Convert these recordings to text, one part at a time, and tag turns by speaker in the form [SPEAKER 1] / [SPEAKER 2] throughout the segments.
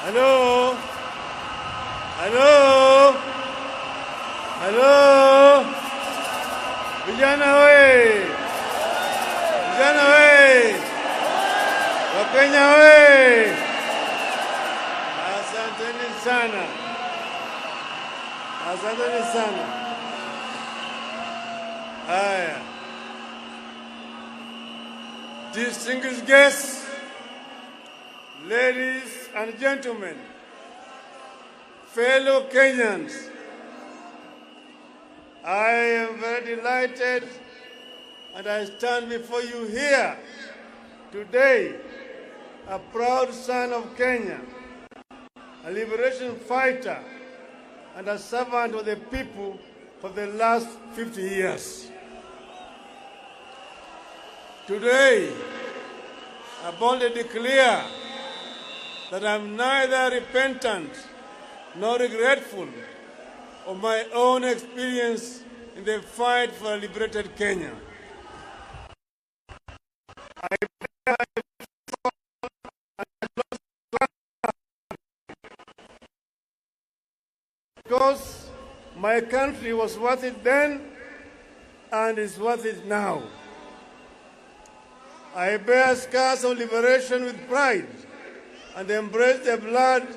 [SPEAKER 1] Hello? Hello? Hello? Vijana we! Vijana we! Wakenya we! Asanteni sana. Asanteni sana. Haya. Distinguished guests, ladies and gentlemen, fellow Kenyans, I am very delighted and I stand before you here today, a proud son of Kenya, a liberation fighter and a servant of the people for the last 50 years. Today, I boldly declare that I am neither repentant nor regretful of my own experience in the fight for a liberated Kenya. Because my country was worth it then and is worth it now. I bear scars of liberation with pride and embrace the blood,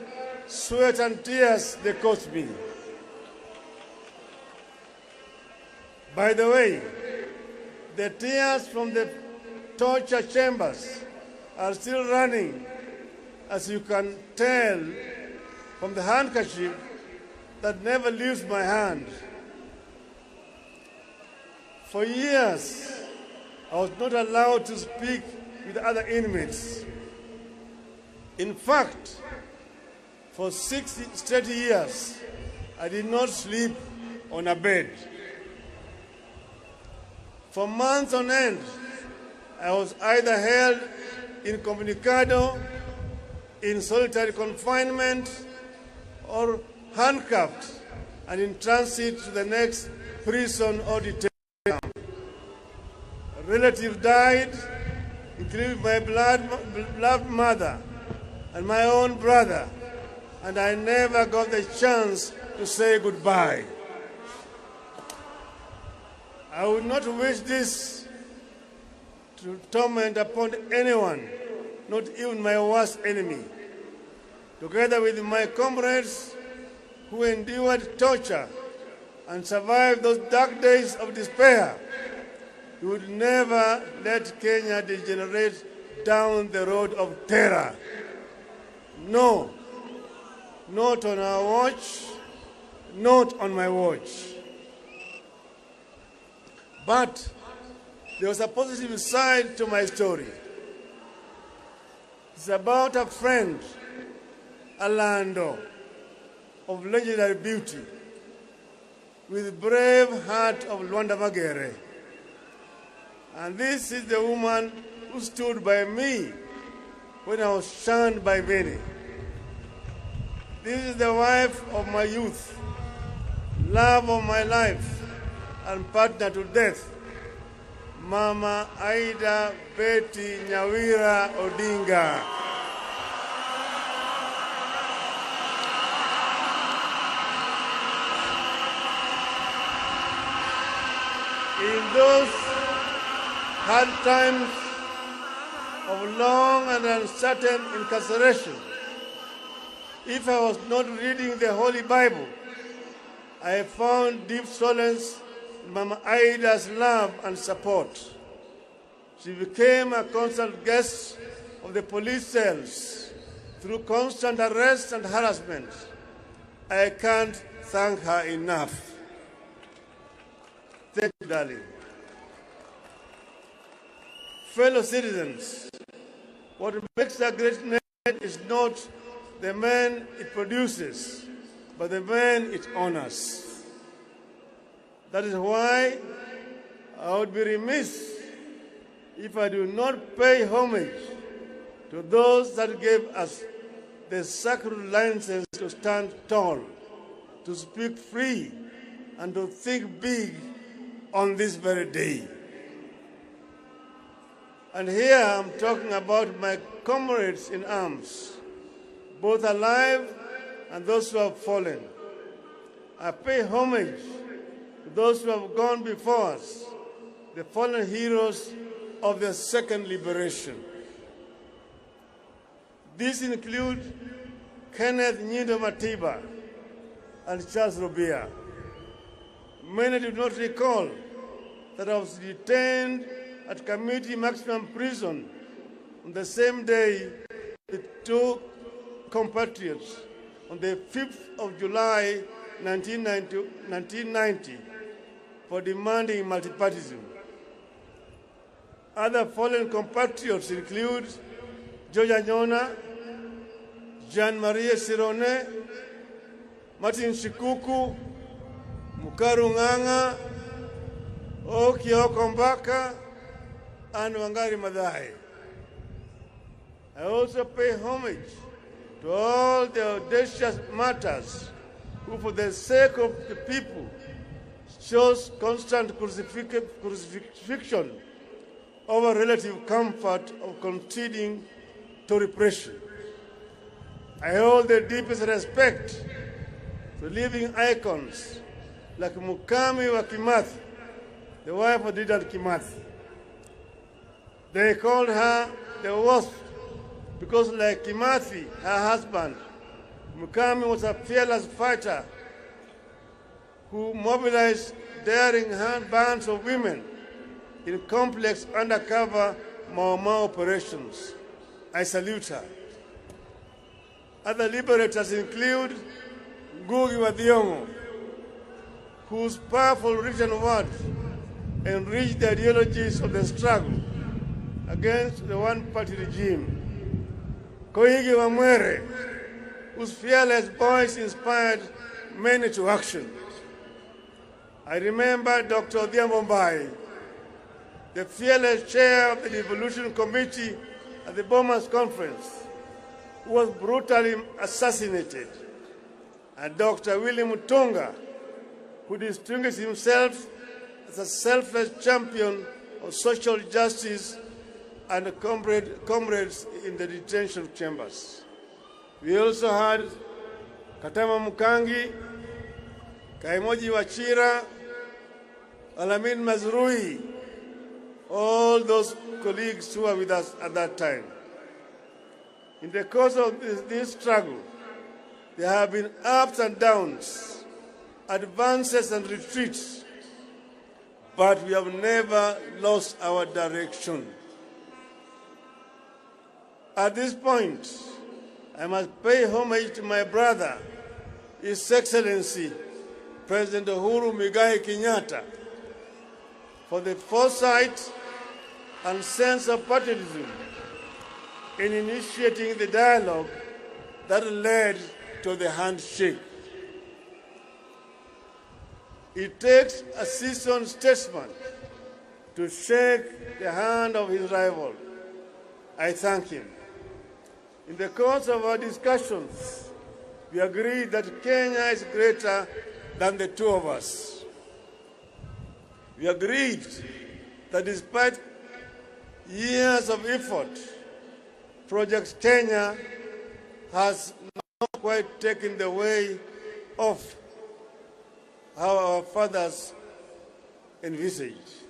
[SPEAKER 1] sweat, and tears they cost me. By the way, the tears from the torture chambers are still running, as you can tell from the handkerchief that never leaves my hand. For years, I was not allowed to speak with other inmates. In fact, for 6 straight years, I did not sleep on a bed. For months on end, I was either held incommunicado, in solitary confinement, or handcuffed and in transit to the next prison or detention camp. A relative died, including my beloved mother and my own brother, and I never got the chance to say goodbye. I would not wish this to torment upon anyone, not even my worst enemy. Together with my comrades who endured torture and survived those dark days of despair, we would never let Kenya degenerate down the road of terror. No, not on our watch, not on my watch. But there was a positive side to my story. It's about a friend, Alando, of legendary beauty, with brave heart of Luanda Magere. And this is the woman who stood by me when I was shunned by many. This is the wife of my youth, love of my life, and partner to death, Mama Aida Betty Nyawira Odinga. In those hard times of long and uncertain incarceration, if I was not reading the Holy Bible, I found deep solace in Mama Aida's love and support. She became a constant guest of the police cells through constant arrest and harassment. I can't thank her enough. Thank you, darling. Fellow citizens, what makes a great nation is not the man it produces, but the man it honors. That is why I would be remiss if I do not pay homage to those that gave us the sacred license to stand tall, to speak free, and to think big on this very day. And here I'm talking about my comrades in arms, both alive and those who have fallen. I pay homage to those who have gone before us, the fallen heroes of the second liberation. These include Kenneth Nyindo Matiba and Charles Rubia. Many do not recall that I was detained at Community Maximum Prison on the same day with two compatriots on the 5th of July 1990 for demanding multipartyism. Other fallen compatriots include George Anyona, Jean-Marie Sirone, Martin Shikuku, Mukaru Ng'ang'a, Okioko Mbaka, and Wangari Maathai. I also pay homage to all the audacious martyrs who, for the sake of the people, chose constant crucifixion over relative comfort of conceding to repression. I hold the deepest respect to living icons like Mukami wa Kimathi, the wife of Dedan Kimathi. They called her the Wasp because, like Kimathi, her husband, Mukami was a fearless fighter who mobilized daring bands of women in complex undercover Mau Mau operations. I salute her. Other liberators include Ngugi wa Thiong'o, whose powerful written words enriched the ideologies of the struggle against the one-party regime. Koigi wa Mwere, whose fearless voice inspired many to action. I remember Dr. Odhiambo Mbai, the fearless chair of the Devolution Committee at the Bomas Conference, who was brutally assassinated, and Dr. William Mutunga, who distinguished himself as a selfless champion of social justice and comrades in the detention chambers. We also had Katama Mukangi, Kaimoji Wachira, Alamin Mazrui, all those colleagues who were with us at that time. In the course of this struggle, there have been ups and downs, advances and retreats, but we have never lost our direction. At this point, I must pay homage to my brother, His Excellency, President Uhuru Muigai Kenyatta, for the foresight and sense of patriotism in initiating the dialogue that led to the handshake. It takes a seasoned statesman to shake the hand of his rival. I thank him. In the course of our discussions, we agreed that Kenya is greater than the two of us. We agreed that despite years of effort, Project Kenya has not quite taken the way of how our fathers envisaged.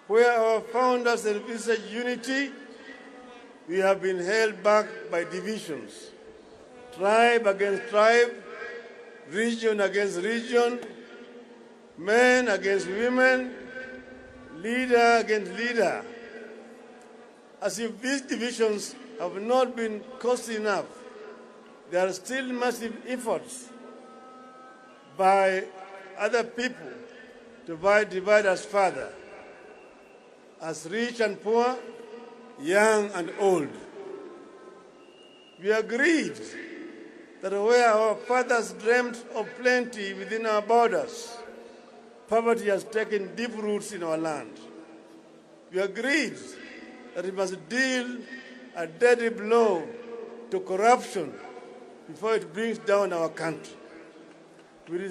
[SPEAKER 1] Where our founders envisaged unity, we have been held back by divisions, tribe against tribe, region against region, men against women, leader against leader. As if these divisions have not been costly enough, there are still massive efforts by other people to divide us further, as rich and poor, young and old. We agreed that where our fathers dreamt of plenty within our borders, poverty has taken deep roots in our land. We agreed that we must deal a deadly blow to corruption before it brings down our country. We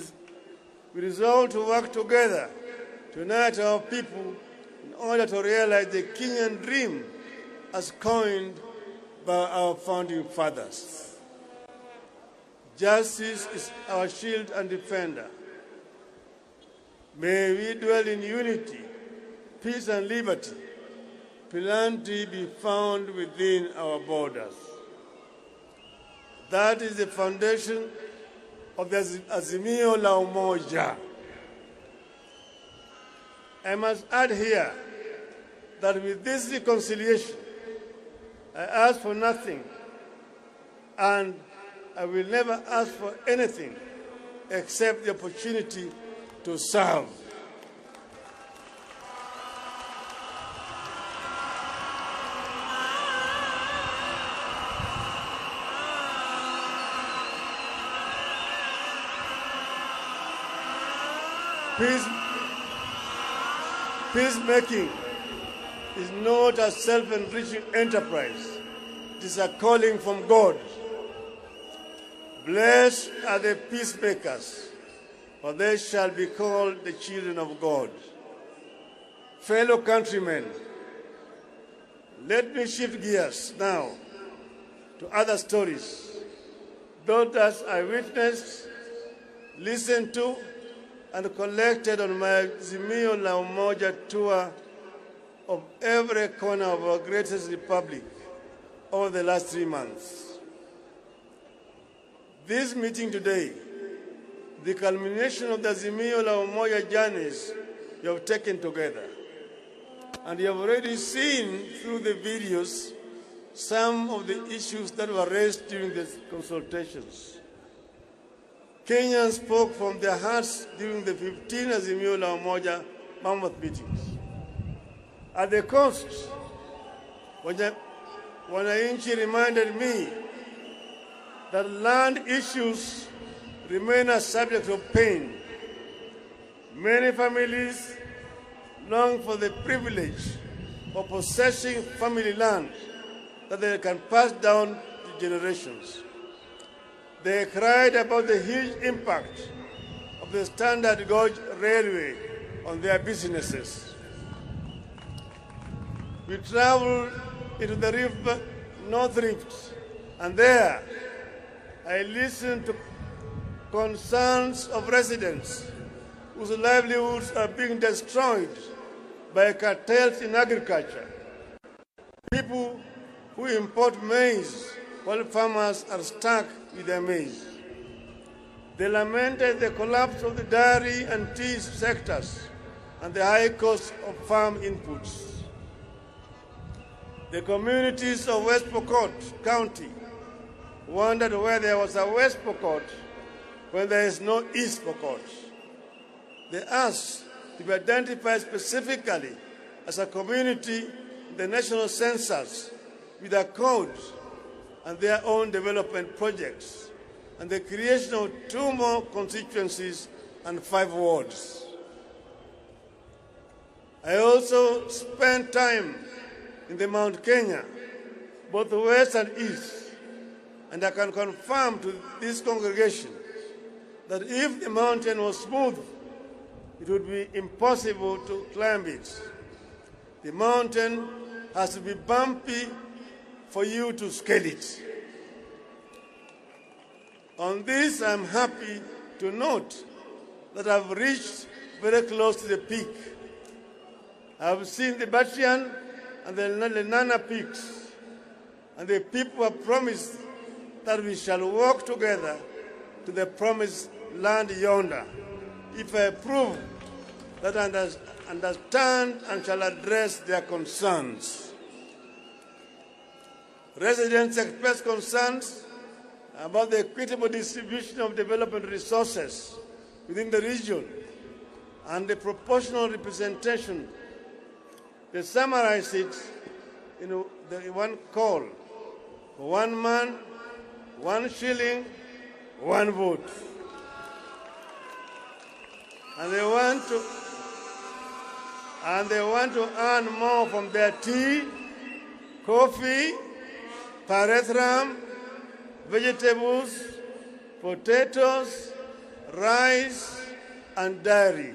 [SPEAKER 1] resolved to work together to unite our people in order to realize the Kenyan dream as coined by our founding fathers. Justice is our shield and defender. May we dwell in unity, peace and liberty. Plenty be found within our borders. That is the foundation of the Azimio La Umoja. I must add here that with this reconciliation, I ask for nothing, and I will never ask for anything except the opportunity to serve. Peacemaking is not a self-enriching enterprise. It is a calling from God. Blessed are the peacemakers, for they shall be called the children of God. Fellow countrymen, let me shift gears now to other stories, those that I witnessed, listened to, and collected on my Azimio La Umoja tour of every corner of our greatest republic over the last 3 months. This meeting today, the culmination of the Azimio La Umoja journeys you have taken together. And you have already seen through the videos some of the issues that were raised during the consultations. Kenyans spoke from their hearts during the 15 Azimio La Umoja mammoth meetings. At the coast, wananchi reminded me that land issues remain a subject of pain. Many families long for the privilege of possessing family land that they can pass down to generations. They cried about the huge impact of the standard gauge railway on their businesses. We traveled into the river North Rift, and there I listened to concerns of residents whose livelihoods are being destroyed by cartels in agriculture, people who import maize while farmers are stuck with their maize. They lamented the collapse of the dairy and tea sectors and the high cost of farm inputs. The communities of West Pokot County wondered where there was a West Pokot when there is no East Pokot. They asked to be identified specifically as a community in the national census with a code and their own development projects, and the creation of 2 more constituencies and 5 wards. I also spent time in the Mount Kenya, both west and east, and I can confirm to this congregation that if the mountain was smooth, it would be impossible to climb it. The mountain has to be bumpy for you to scale it. On this, I'm happy to note that I've reached very close to the peak. I've seen the Batian and the Lenana peaks, and the people have promised that we shall walk together to the promised land yonder, if I prove that I understand and shall address their concerns. Residents express concerns about the equitable distribution of development resources within the region and the proportional representation. They summarize it in the one call: 1 man, 1 shilling, 1 vote. And they want to earn more from their tea, coffee, pyrethrum, vegetables, potatoes, rice, and dairy.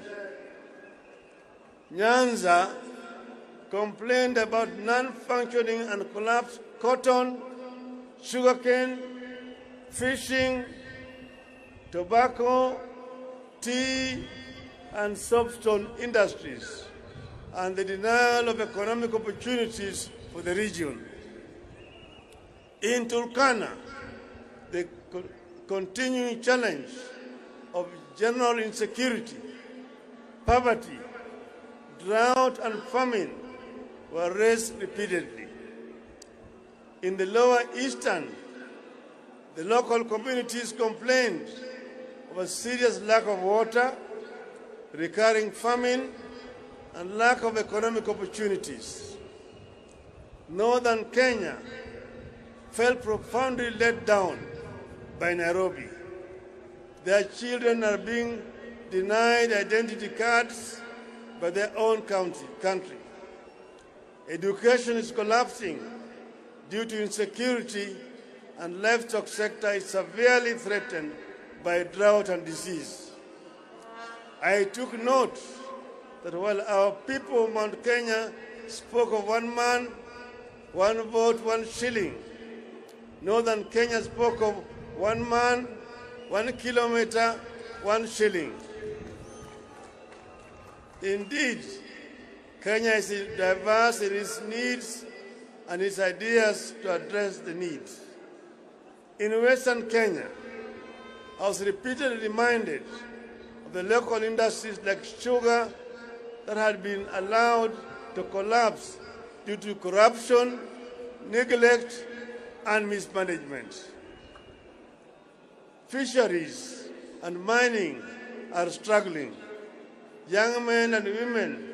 [SPEAKER 1] Nyanza complained about non-functioning and collapsed cotton sugarcane, fishing, tobacco, tea, and soapstone industries, and the denial of economic opportunities for the region. In Turkana, the continuing challenge of general insecurity, poverty, drought, and famine were raised repeatedly. In the lower eastern, the local communities complained of a serious lack of water, recurring famine, and lack of economic opportunities. Northern Kenya felt profoundly let down by Nairobi. Their children are being denied identity cards by their own country. Education is collapsing due to insecurity, and livestock sector is severely threatened by drought and disease. I took note that while our people of Mount Kenya spoke of 1 man, 1 vote, 1 shilling, Northern Kenya spoke of 1 man, 1 kilometer, 1 shilling. Indeed, Kenya is diverse in its needs and its ideas to address the needs. In Western Kenya, I was repeatedly reminded of the local industries like sugar that had been allowed to collapse due to corruption, neglect, and mismanagement. Fisheries and mining are struggling. Young men and women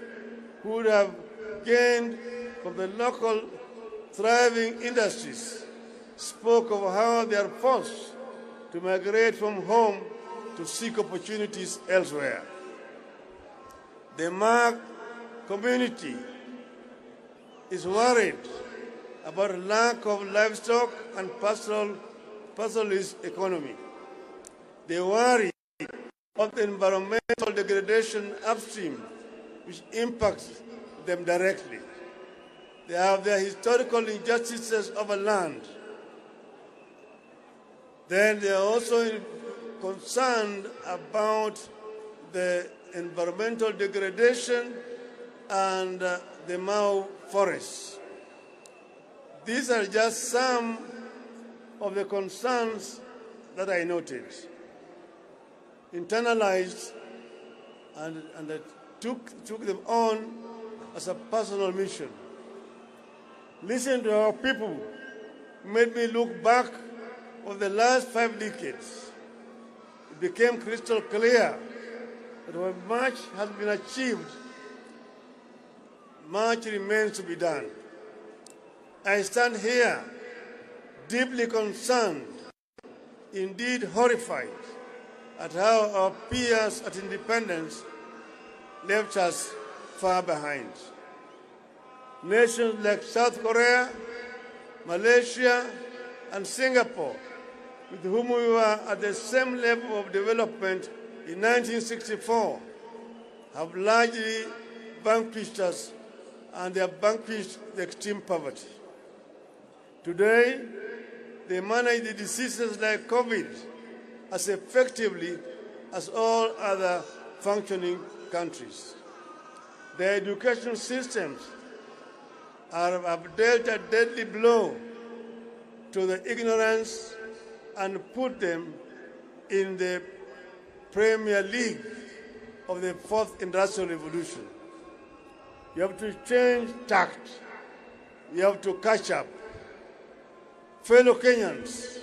[SPEAKER 1] who would have gained from the local thriving industries spoke of how they are forced to migrate from home to seek opportunities elsewhere. The Mag community is worried about a lack of livestock and pastoralist economy. They worry about the environmental degradation upstream, which impacts them directly. They have their historical injustices over land. Then they are also concerned about the environmental degradation and the Mau forests. These are just some of the concerns that I noted, internalized, and I took them on as a personal mission. Listening to our people made me look back over the last 5 decades. It became crystal clear that while much has been achieved, much remains to be done. I stand here deeply concerned, indeed horrified, at how our peers at independence left us far behind. Nations like South Korea, Malaysia, and Singapore, with whom we were at the same level of development in 1964, have largely vanquished us, and they have vanquished the extreme poverty. Today, they manage the diseases like COVID as effectively as all other functioning countries. Their education systems have dealt a deadly blow to the ignorance and put them in the Premier League of the 4th Industrial Revolution. You have to change tact. You have to catch up. Fellow Kenyans,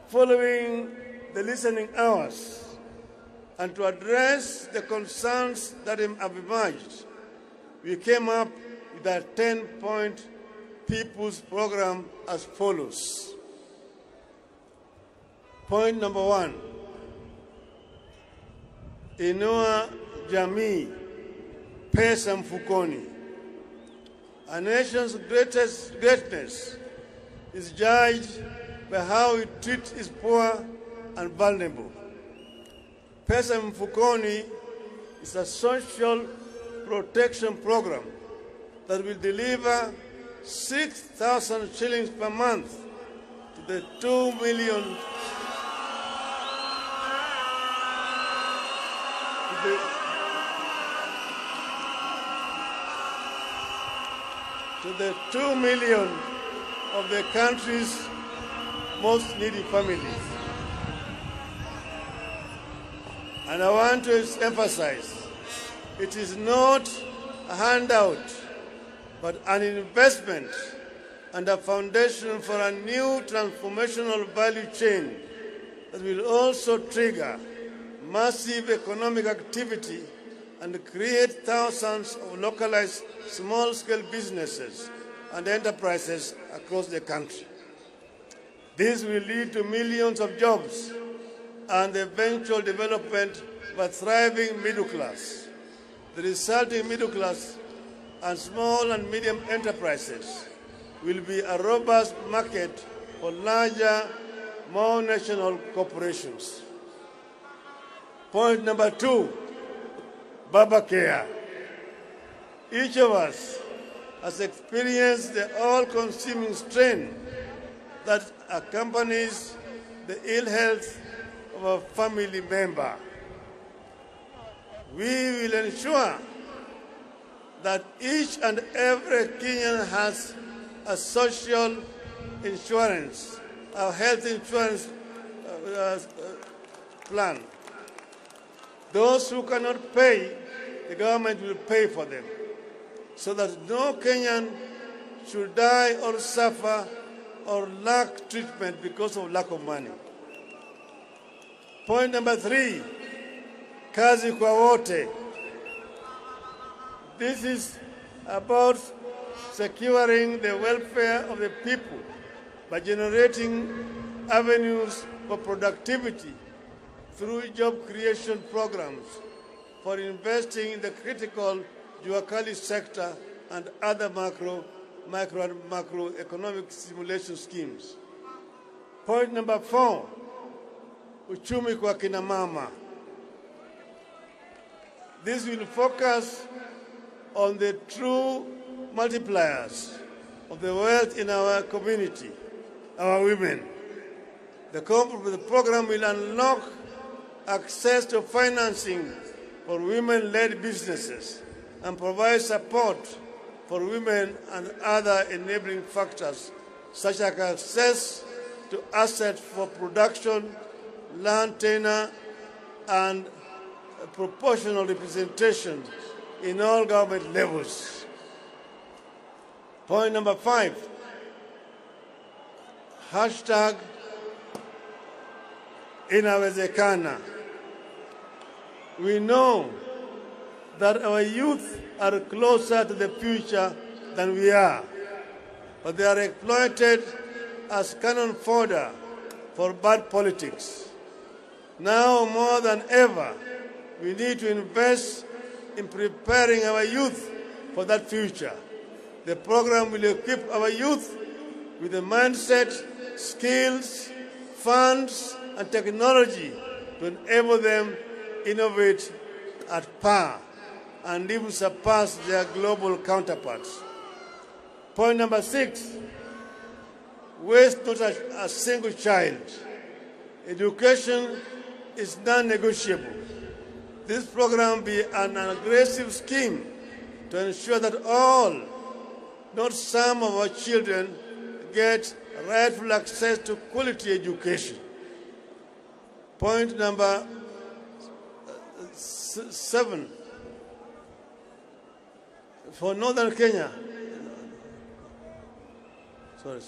[SPEAKER 1] following the listening hours and to address the concerns that have emerged, we came up with a 10-point people's program as follows. Point number 1, inua jamii, pesa mfukoni. A nation's greatness is judged by how it treats its poor and vulnerable. Pesa mfukoni is a social protection program that will deliver 6,000 shillings per month to the 2 million to the 2 million of the country's most needy families. And I want to emphasize, it is not a handout, but an investment and a foundation for a new transformational value chain that will also trigger massive economic activity and create thousands of localized small-scale businesses and enterprises across the country. This will lead to millions of jobs and the eventual development of a thriving middle class. The resulting middle class and small and medium enterprises will be a robust market for larger, more national corporations. Point number 2, Baba Care. Each of us has experienced the all-consuming strain that accompanies the ill health of a family member. We will ensure that each and every Kenyan has a social insurance, a health insurance plan. Those who cannot pay, the government will pay for them, so that no Kenyan should die or suffer or lack treatment because of lack of money. Point number 3, kazi kwa wote. This is about securing the welfare of the people by generating avenues for productivity through job creation programs, for investing in the critical Juakali sector and other macroeconomic stimulation schemes. Point number 4, uchumi kwa kina mama. This will focus on the true multipliers of the wealth in our community, our women. The program will unlock access to financing for women-led businesses and provide support for women and other enabling factors, such as access to assets for production, land tenure, and proportional representation in all government levels. Point number 5, hashtag inawezekana. We know that our youth are closer to the future than we are, but they are exploited as cannon fodder for bad politics. Now more than ever, we need to invest in preparing our youth for that future. The program will equip our youth with the mindset, skills, funds, and technology to enable them innovate at par and even surpass their global counterparts. Point number 6, waste not a single child. Education is non-negotiable. This program will be an aggressive scheme to ensure that all, not some of our children, get rightful access to quality education. Point number 7, for Northern Kenya. Sorry.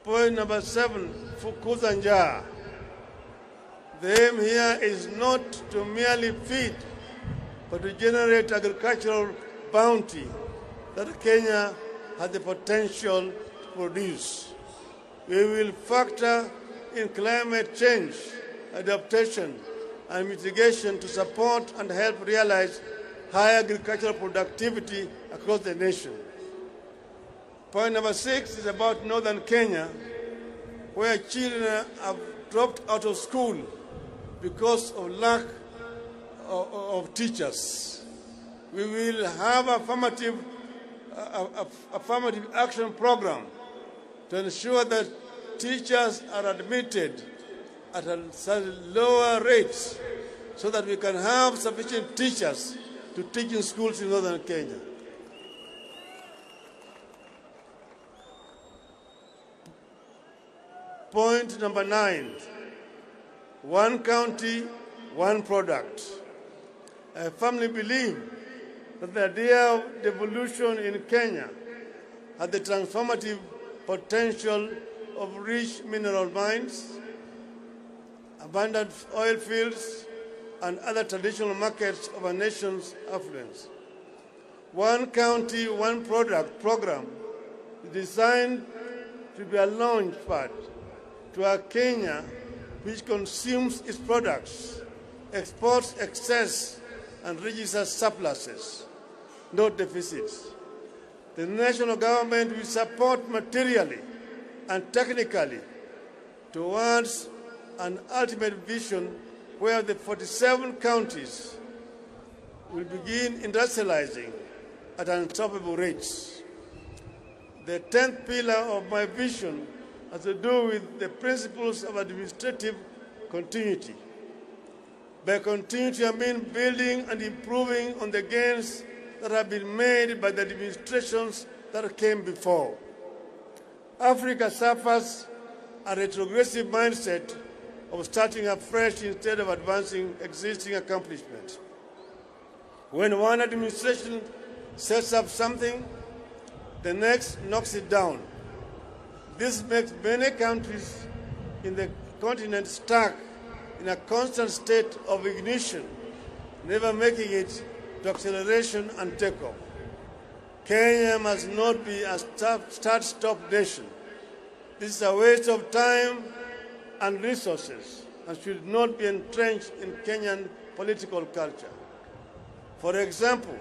[SPEAKER 1] Point number 7, fukuza njaa. The aim here is not to merely feed, but to generate agricultural bounty that Kenya has the potential to produce. We will factor in climate change, adaptation, and mitigation to support and help realize high agricultural productivity across the nation. Point number 6 is about Northern Kenya, where children have dropped out of school because of lack of teachers. We will have affirmative action program to ensure that teachers are admitted at a lower rates so that we can have sufficient teachers to teach in schools in northern Kenya. Point number 9, one county, one product. I firmly believe that the idea of devolution in Kenya has the transformative potential of rich mineral mines, abundant oil fields, and other traditional markets of our nation's affluence. One county, one product program is designed to be a launch pad to a Kenya which consumes its products, exports excess, and registers surpluses, not deficits. The national government will support materially and technically towards an ultimate vision where the 47 counties will begin industrializing at unstoppable rates. The 10th pillar of my vision has to do with the principles of administrative continuity. By continuity, I mean building and improving on the gains that have been made by the administrations that came before. Africa suffers a retrogressive mindset of starting afresh instead of advancing existing accomplishments. When one administration sets up something, the next knocks it down. This makes many countries in the continent stuck in a constant state of ignition, never making it to acceleration and takeoff. Kenya must not be a start-stop nation. This is a waste of time and resources and should not be entrenched in Kenyan political culture. For example,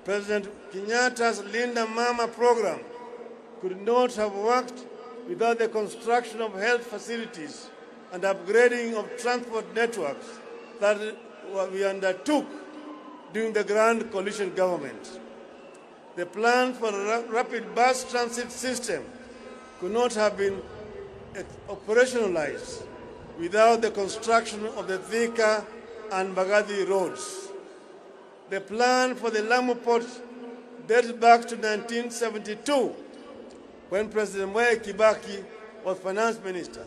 [SPEAKER 1] President Kenyatta's Linda Mama program could not have worked without the construction of health facilities and upgrading of transport networks that we undertook during the Grand Coalition government. The plan for a rapid bus transit system could not have been operationalized without the construction of the Thika and Mbagathi roads. The plan for the Lamu port dates back to 1972, when President Mwai Kibaki was finance minister.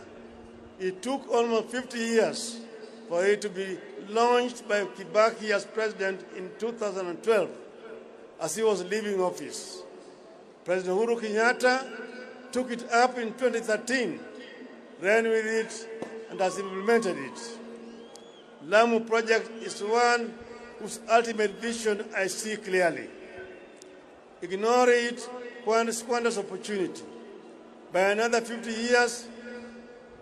[SPEAKER 1] It took almost 50 years for it to be launched by Kibaki as president in 2012, as he was leaving office. President Uhuru Kenyatta took it up in 2013, ran with it, and has implemented it. Lamu project is one whose ultimate vision I see clearly. Ignore it squanders opportunity. By another 50 years,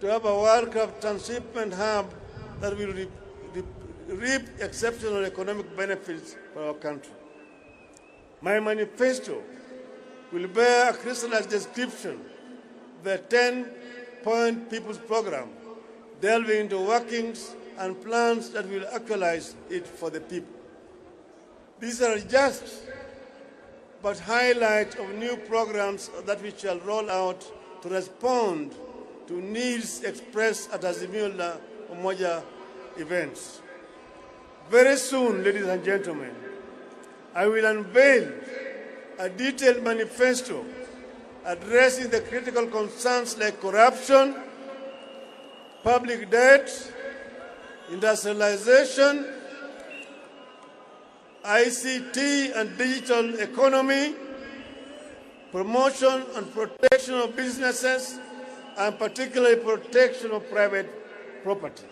[SPEAKER 1] to have a world-class transshipment hub that will reap exceptional economic benefits for our country. My manifesto will bear a crystallized description of the 10-point People's Program, delving into workings and plans that will actualize it for the people. These are just but highlight of new programs that we shall roll out to respond to needs expressed at Azimio La Umoja events. Very soon, ladies and gentlemen, I will unveil a detailed manifesto addressing the critical concerns like corruption, public debt, industrialization, ICT and digital economy, promotion and protection of businesses, and particularly protection of private property.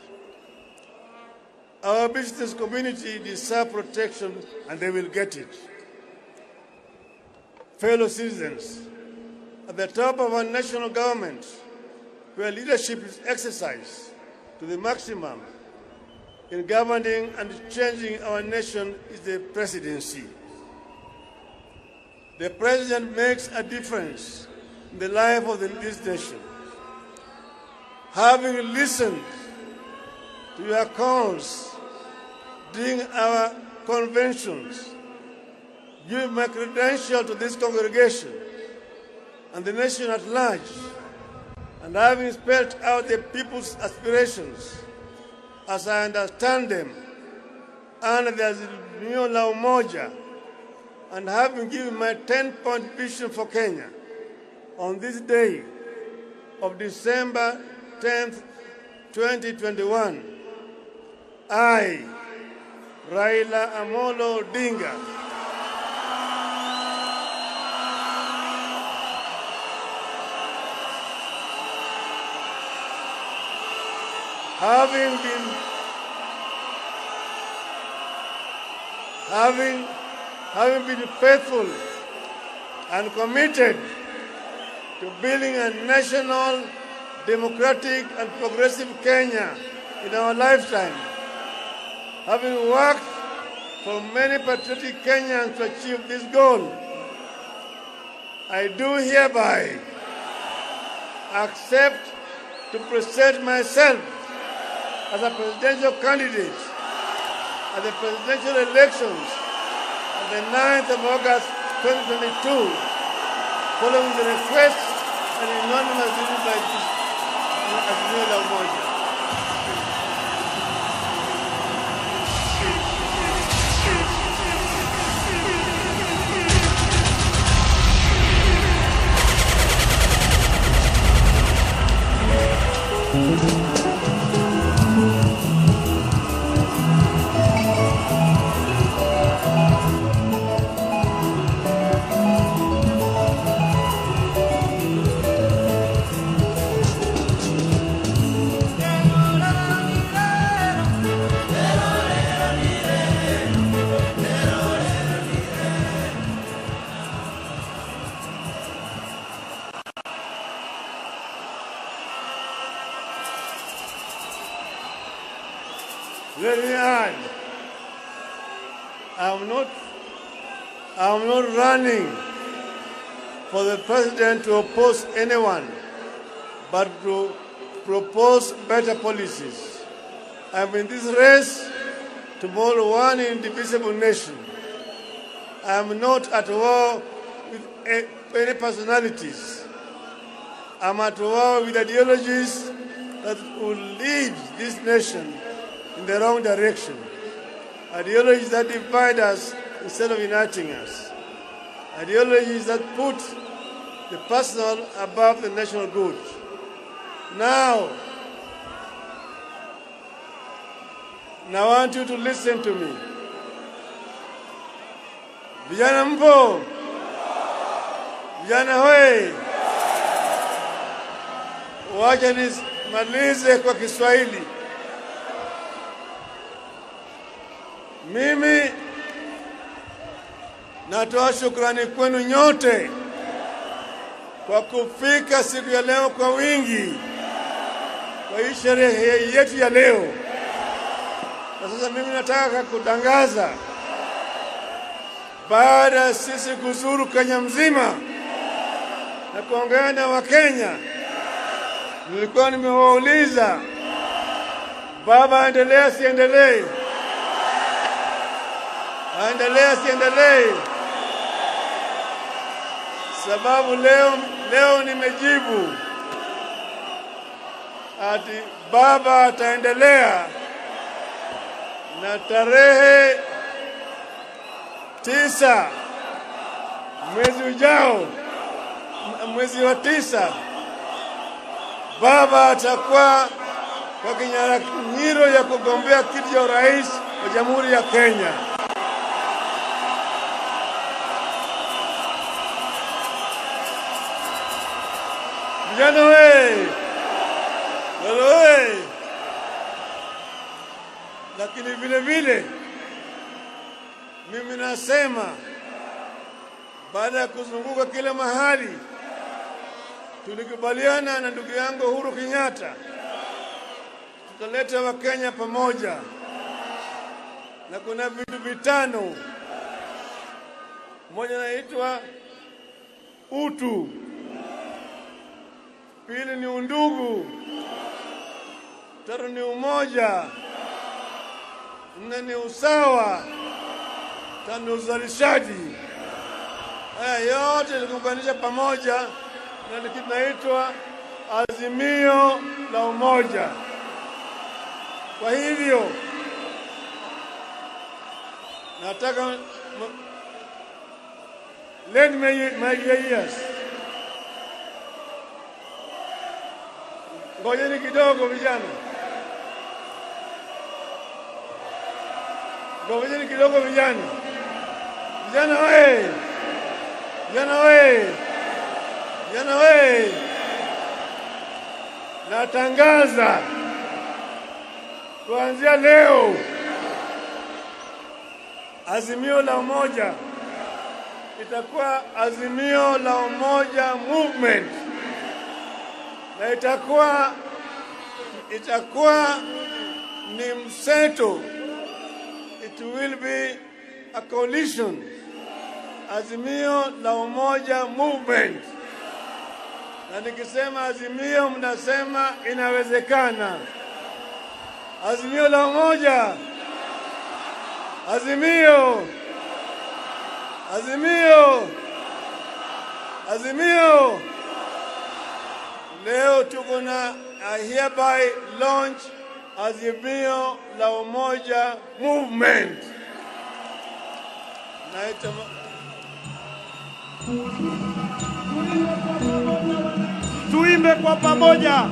[SPEAKER 1] Our business community deserves protection, and they will get it. Fellow citizens, at the top of our national government, where leadership is exercised to the maximum in governing and changing our nation, is the presidency. The president makes a difference in the life of this nation. Having listened to your calls during our conventions, give my credential to this congregation and the nation at large, and having spelled out the people's aspirations as I understand them under the Azimio La Umoja, and having given my 10-point vision for Kenya on this day of December 10th, 2021, I, Raila Odinga'S, having been faithful and committed to building a national, democratic and progressive Kenya in our lifetime, having worked for many patriotic Kenyans to achieve this goal, I do hereby accept to present myself as a presidential candidate at the presidential elections on the 9th of August 2022, following the request and unanimous decision by Azimio La Umoja. Let me add, I'm not running for the president to oppose anyone, but to propose better policies. I'm in this race to mold one indivisible nation. I'm not at war with any personalities. I'm at war with ideologies that will lead this nation in the wrong direction. Ideologies that divide us instead of uniting us. Ideologies that put the personal above the national good. Now I want you to listen to me. Vijana mpo? Vijana hoi? Wacha nimalize kwa Kiswahili. Mimi natoa shukrani kwenu nyote kwa kufika siku ya leo kwa wingi kwa hii sherehe yetu ya leo. Na sasa mimi nataka kutangaza, baada ya sisi kuzuru Kenya mzima na kuongea na Wakenya, nilikuwa nimewauliza, baba endelea siendelee? Aendelee siendelee? Sababu leo nimejibu ati baba ataendelea, na tarehe 9 mwezi ujao, mwezi wa 9, baba atakuwa kwa kinyang'anyiro ya kugombea kiti cha urais wa Jamhuri ya Kenya. Vijana we! Wewe! Lakini vile mimi nasema, baada ya kuzunguka kila mahali, tulikubaliana na ndugu yangu Uhuru Kenyatta tutaleta Wakenya pamoja, na kuna vitu vitano. Moja naitwa utu, pili ni undugu, tatu ni umoja, nne ni usawa, tano uzalishaji. Haya yote tukiunganisha pamoja na kinaitwa Azimio la Umoja. Kwa hivyo nataka lend me my ears. Ngojeni kidogo vijana. Ngojeni kidogo vijana. Vijana we! Vijana we! Vijana we! Natangaza kuanzia leo Azimio la Umoja itakuwa Azimio la Umoja Movement, na itakuwa ni mseto. It will be a coalition. Azimio la Umoja Movement. Na nikisema azimio mnasema inawezekana. Azimio la Umoja. Azimio. Azimio. Azimio. Leo tuko na hereby launch Azimio la Umoja Movement.
[SPEAKER 2] Tuimbe kwa pamoja.